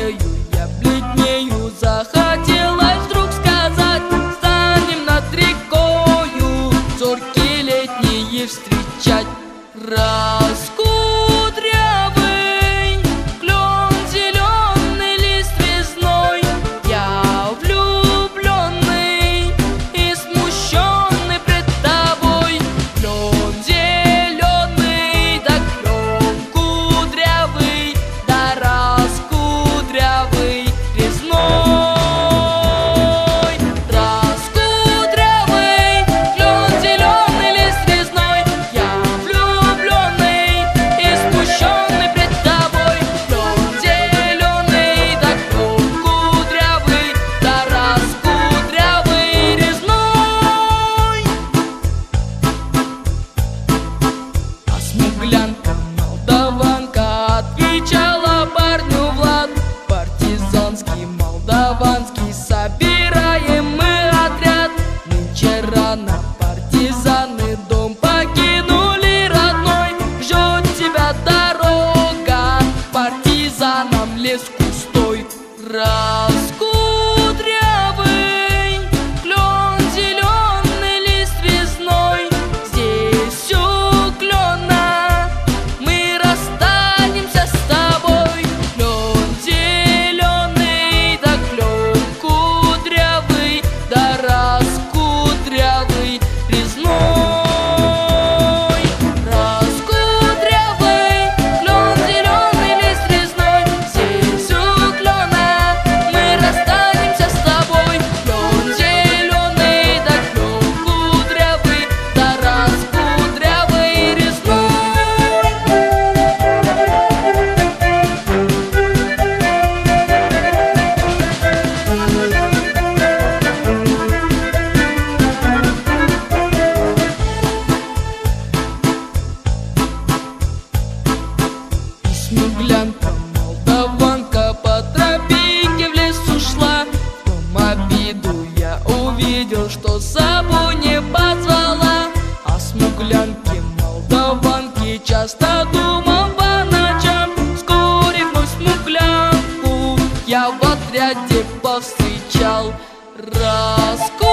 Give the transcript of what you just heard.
краснею, я бледнею. Захотелось вдруг сказать: станем над рекою зорьки летние встречать. Раскудрявый клен, зеленый лист резной, я влюбленный и смущенный пред тобой. Клен зеленый, да клен кудрявый, да раскудрявый резной. Раскудрявый клен, зеленый лист резной, я влюбленный и смущенный пред тобой. Клен зеленый, да клен кудрявый, да раскудрявый резной. А смуглянка, молдаванка, отвечала парню Влад: партизанский, молдаванский, собираем мы отряд. Нынче рано партизаны дом покинули родной, ждет тебя дорога, партизанам лес густой. Раскудрявый клен, зеленый лист резной, здесь у клена мы расстанемся с тобой. Клен зеленый, да клен кудрявый, да раскудрявый резной. Раскудрявый клен, зеленый лист резной, здесь у клена мы расстанемся с тобой. Клен зеленый, да клен кудрявый, да раскудрявый резной. И смуглянка, молдаванка, по тропинке в лес ушла. В том обиду я увидел, что с собой не позвала. А смуглянке, молдаванке часто думал по ночам. Вскоре вновь смуглянку я в отряде повстречал. Раскудрявый